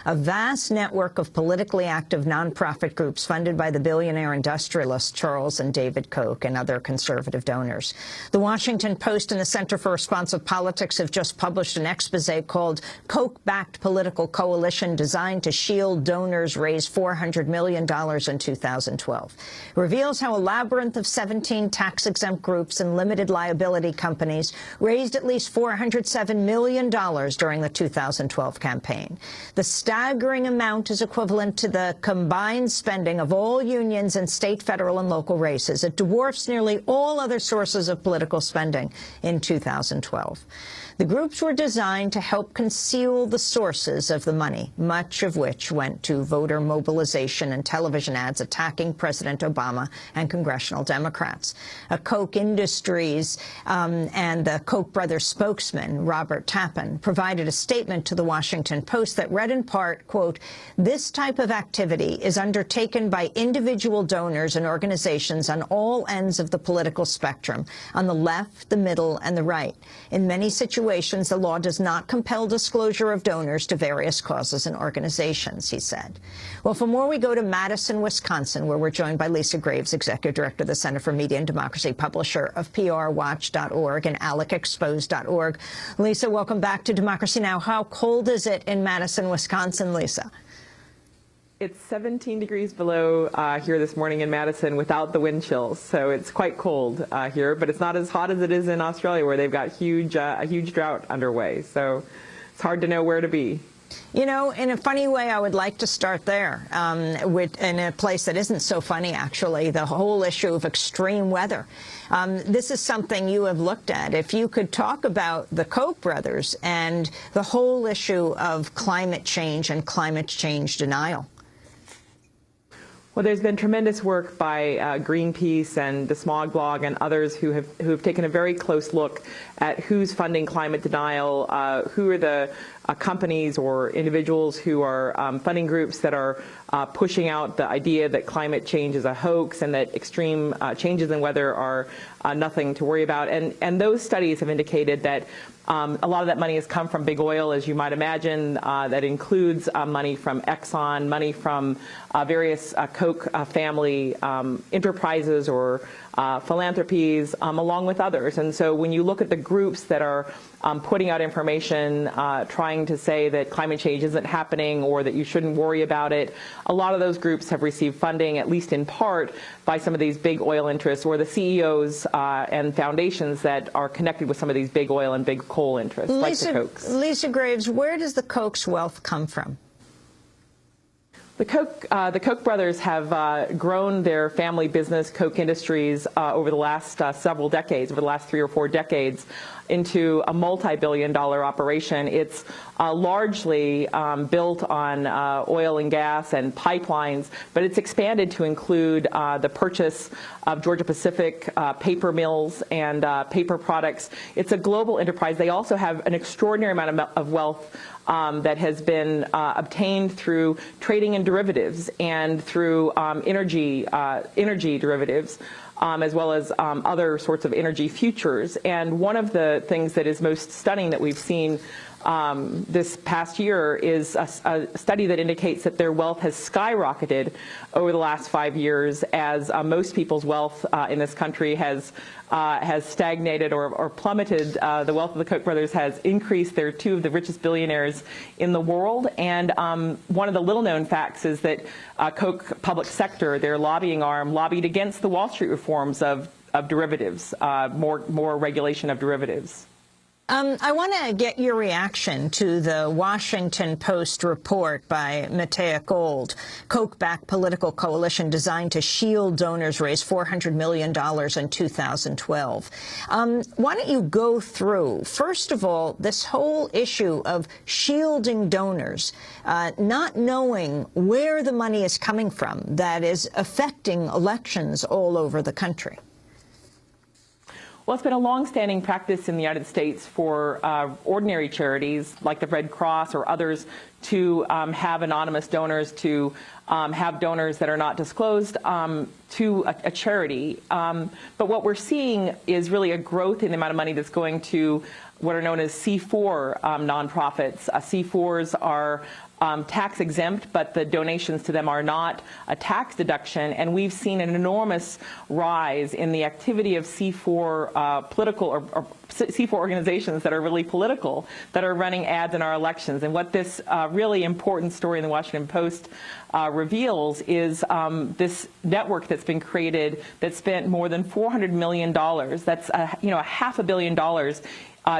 a vast network of politically active nonprofit groups funded by the billionaire industrialists Charles and David Koch and other conservative donors. The Washington Post and the Center for Responsive Politics have just published an exposé called Koch-Backed Political Coalition Designed to Shield Donors Raise $400 million in 2012. It reveals how a labyrinth of 17 tax-exempt groups and limited liability companies raised at least $407 million during the 2012 campaign. The staggering amount is equivalent to the combined spending of all unions in state, federal, and local races. It dwarfs nearly all other sources of political spending in 2012. The groups were designed to help conceal the sources of the money, much of which went to voter mobilization and television ads attacking President Obama and congressional Democrats. Koch Industries and the Koch Brothers spokesman, Robert Tappan, provided a statement to the Washington Post that read in part, quote, "This type of activity is undertaken by individual donors and organizations on all ends of the political spectrum, on the left, the middle, and the right. In many situations, the law does not compel disclosure of donors to various causes and organizations," he said. Well, for more, we go to Madison, Wisconsin, where we're joined by Lisa Graves, Executive Director of the Center for Media and Democracy, publisher of PRWatch.org and AlecExposed.org. Lisa, welcome back to Democracy Now! How cold is it in Madison, Wisconsin, Lisa? It's 17 degrees below here this morning in Madison without the wind chills, so it's quite cold here, but it's not as hot as it is in Australia, where they've got a huge drought underway, so it's hard to know where to be. You know, in a funny way, I would like to start there, in a place that isn't so funny, actually, the whole issue of extreme weather. This is something you have looked at. If you could talk about the Koch brothers and the whole issue of climate change and climate change denial. Well, there's been tremendous work by Greenpeace and the Smog Blog and others who have taken a very close look at who's funding climate denial, who are the companies or individuals who are funding groups that are pushing out the idea that climate change is a hoax and that extreme changes in weather are nothing to worry about. And those studies have indicated that a lot of that money has come from big oil, as you might imagine. That includes money from Exxon, money from various Koch family enterprises or philanthropies, along with others. And so when you look at the groups that are putting out information, trying to say that climate change isn't happening or that you shouldn't worry about it, a lot of those groups have received funding, at least in part, by some of these big oil interests or the CEOs and foundations that are connected with some of these big oil and big coal interests, like the Kochs. Lisa Graves, where does the Koch's wealth come from? The Koch brothers have grown their family business, Koch Industries, over the last several decades, over the last 3 or 4 decades, into a multi-billion-dollar operation. It's largely built on oil and gas and pipelines, but it's expanded to include the purchase of Georgia Pacific paper mills and paper products. It's a global enterprise. They also have an extraordinary amount of wealth that has been obtained through trading in derivatives and through energy derivatives, as well as other sorts of energy futures. And one of the things that is most stunning that we've seen this past year is a study that indicates that their wealth has skyrocketed over the last 5 years, as most people's wealth in this country has stagnated or plummeted. The wealth of the Koch brothers has increased. They're 2 of the richest billionaires in the world. And one of the little-known facts is that Koch Public Sector, their lobbying arm, lobbied against the Wall Street reforms of derivatives, more regulation of derivatives. I want to get your reaction to the Washington Post report by Matea Gold, Koch-backed political coalition designed to shield donors raise $400 million in 2012. Why don't you go through, first of all, this whole issue of shielding donors, not knowing where the money is coming from that is affecting elections all over the country? Well, it's been a long-standing practice in the United States for ordinary charities like the Red Cross or others to have anonymous donors, to have donors that are not disclosed to a charity. But what we're seeing is really a growth in the amount of money that's going to what are known as C4 nonprofits. C4s are tax exempt, but the donations to them are not a tax deduction. And we've seen an enormous rise in the activity of C4 political or C4 organizations that are really political, that are running ads in our elections. And what this really important story in the Washington Post reveals is this network that's been created that spent more than $400 million. That's a $500 million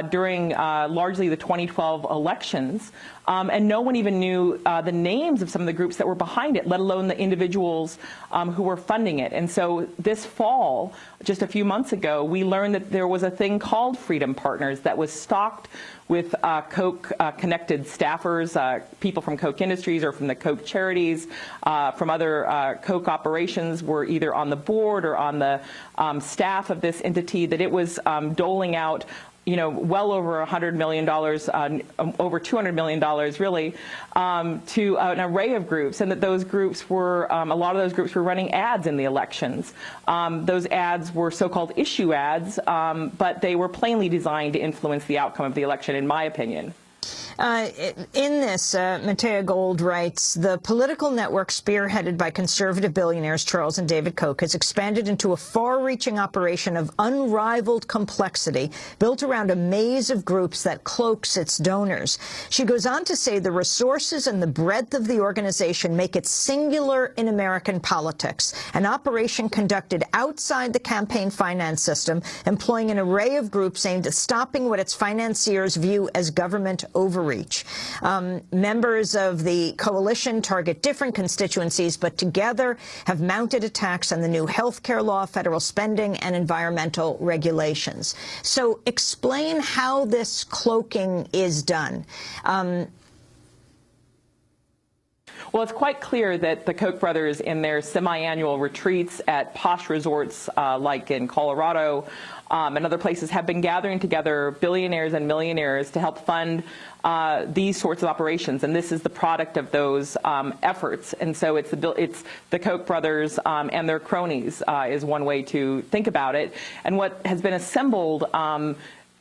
during largely the 2012 elections, and no one even knew the names of some of the groups that were behind it, let alone the individuals who were funding it. And so this fall, just a few months ago, we learned that there was a thing called Freedom Partners that was stocked with Koch-connected staffers, people from Koch Industries or from the Koch charities, from other Koch operations were either on the board or on the staff of this entity, that it was doling out well over $100 million, over $200 million, really, to an array of groups, and that those groups were, a lot of those groups were running ads in the elections. Those ads were so-called issue ads, but they were plainly designed to influence the outcome of the election, in my opinion. In this, Matea Gold writes, the political network spearheaded by conservative billionaires Charles and David Koch has expanded into a far-reaching operation of unrivaled complexity built around a maze of groups that cloaks its donors. She goes on to say the resources and the breadth of the organization make it singular in American politics, an operation conducted outside the campaign finance system, employing an array of groups aimed at stopping what its financiers view as government overreach. Members of the coalition target different constituencies, but together have mounted attacks on the new health care law, federal spending, and environmental regulations. So explain how this cloaking is done. Well, it's quite clear that the Koch brothers, in their semi-annual retreats at posh resorts like in Colorado and other places, have been gathering together billionaires and millionaires to help fund these sorts of operations. And this is the product of those efforts. And so it's the Koch brothers and their cronies is one way to think about it. And what has been assembled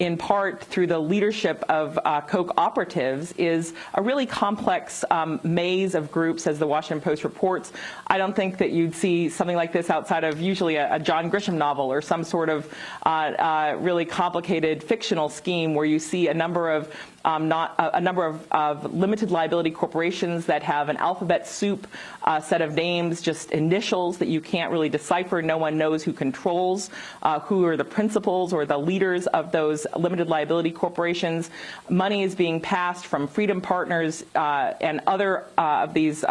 in part through the leadership of Koch operatives, is a really complex maze of groups, as the Washington Post reports. I don't think that you'd see something like this outside of usually a John Grisham novel or some sort of really complicated fictional scheme where you see a number of limited liability corporations that have an alphabet soup set of names, just initials that you can't really decipher. No one knows who controls, who are the principals or the leaders of those limited liability corporations. Money is being passed from Freedom Partners and other of these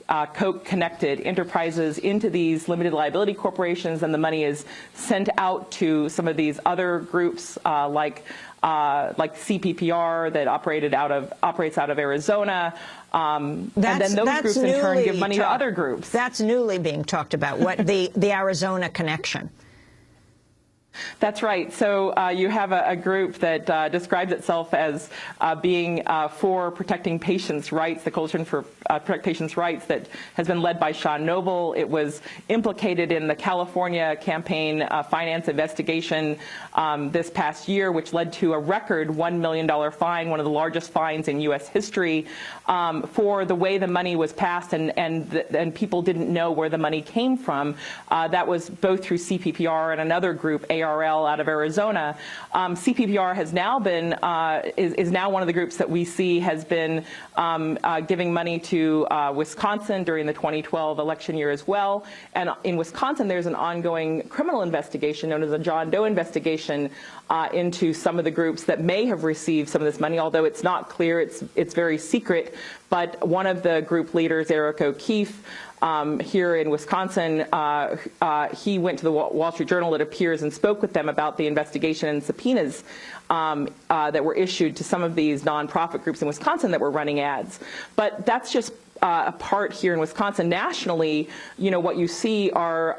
Koch-connected enterprises into these limited liability corporations, and the money is sent out to some of these other groups like CPPR that operates out of Arizona, and then those groups in turn give money to other groups. That's newly being talked about. What the Arizona connection? That's right. So you have a group that describes itself as being for protecting patients' rights, the Coalition for Protect Patients' Rights, that has been led by Sean Noble. It was implicated in the California campaign finance investigation this past year, which led to a record $1 million fine, one of the largest fines in U.S. history, for the way the money was passed, and people didn't know where the money came from. That was both through CPPR and another group, ARL, out of Arizona. CPPR has now been is now one of the groups that we see has been giving money to Wisconsin during the 2012 election year as well. And in Wisconsin, there's an ongoing criminal investigation known as a John Doe investigation into some of the groups that may have received some of this money, although it's not clear. It's very secret. But one of the group leaders, Eric O'Keefe, here in Wisconsin, he went to the Wall Street Journal, it appears, and spoke with them about the investigation and subpoenas that were issued to some of these nonprofit groups in Wisconsin that were running ads. But that's just apart here in Wisconsin. Nationally, what you see are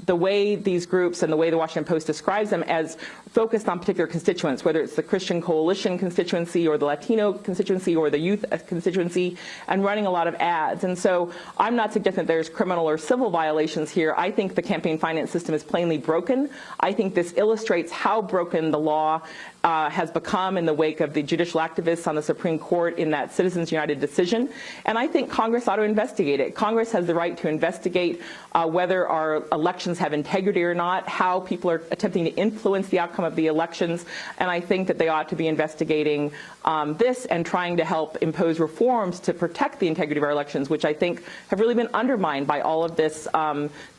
the way these groups and the way the Washington Post describes them as focused on particular constituents, whether it's the Christian Coalition constituency or the Latino constituency or the youth constituency, and running a lot of ads. And so I'm not suggesting that there's criminal or civil violations here. I think the campaign finance system is plainly broken. I think this illustrates how broken the law has become in the wake of the judicial activists on the Supreme Court in that Citizens United decision. And I think Congress ought to investigate it. Congress has the right to investigate whether our elections have integrity or not, how people are attempting to influence the outcome of the elections. And I think that they ought to be investigating this and trying to help impose reforms to protect the integrity of our elections, which I think have really been undermined by all of this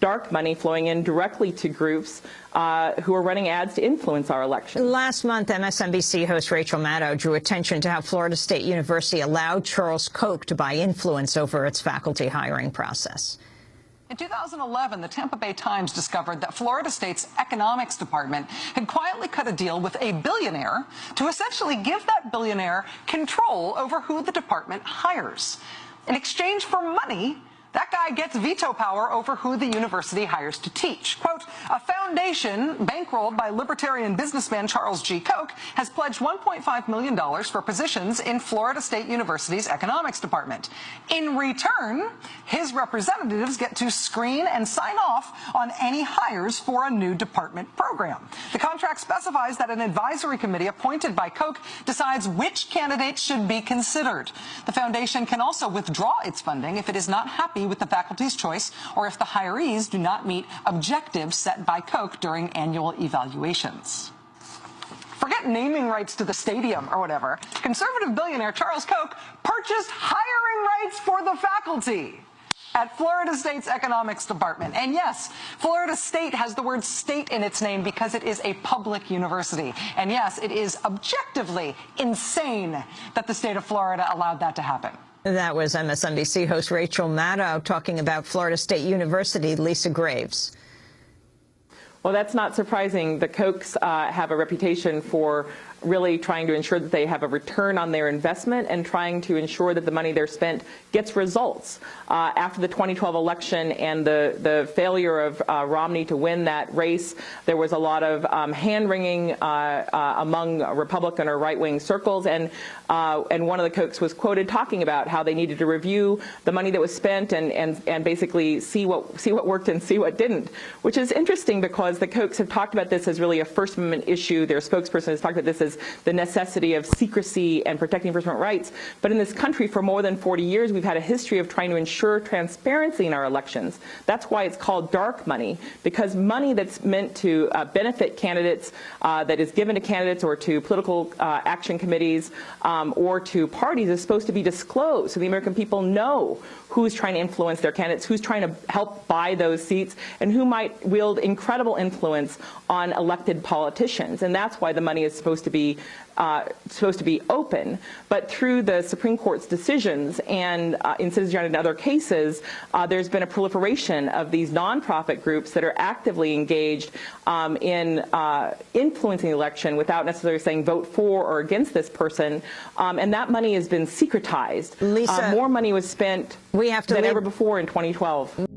dark money flowing in directly to groups who are running ads to influence our elections. Last month, MSNBC host Rachel Maddow drew attention to how Florida State University allowed Charles Koch to buy influence over its faculty hiring process. In 2011, the Tampa Bay Times discovered that Florida State's economics department had quietly cut a deal with a billionaire to essentially give that billionaire control over who the department hires. In exchange for money, that guy gets veto power over who the university hires to teach. Quote, a foundation bankrolled by libertarian businessman Charles G. Koch has pledged $1.5 million for positions in Florida State University's economics department. In return, his representatives get to screen and sign off on any hires for a new department program. The contract specifies that an advisory committee appointed by Koch decides which candidates should be considered. The foundation can also withdraw its funding if it is not happy with the faculty's choice or if the hirees do not meet objectives set by Koch during annual evaluations. Forget naming rights to the stadium or whatever. Conservative billionaire Charles Koch purchased hiring rights for the faculty at Florida State's economics department. And yes, Florida State has the word state in its name because it is a public university. And yes, it is objectively insane that the state of Florida allowed that to happen. That was MSNBC host Rachel Maddow talking about Florida State University. Lisa Graves. Well, that's not surprising. The Kochs have a reputation for really trying to ensure that they have a return on their investment and trying to ensure that the money they're spent gets results. After the 2012 election and the failure of Romney to win that race, there was a lot of hand-wringing among Republican or right-wing circles, and one of the Kochs was quoted talking about how they needed to review the money that was spent and basically see what worked and see what didn't, which is interesting because the Kochs have talked about this as really a First Amendment issue. Their spokesperson has talked about this as the necessity of secrecy and protecting First Amendment rights. But in this country, for more than 40 years, we've had a history of trying to ensure transparency in our elections. That's why it's called dark money, because money that's meant to benefit candidates, that is given to candidates or to political action committees or to parties, is supposed to be disclosed so the American people know who's trying to influence their candidates, who's trying to help buy those seats, and who might wield incredible influence on elected politicians. And that's why the money is supposed to be open. But through the Supreme Court's decisions and in Citizens United and other cases, there's been a proliferation of these nonprofit groups that are actively engaged in influencing the election without necessarily saying vote for or against this person. And that money has been secretized. Lisa, more money was spent than ever before in 2012.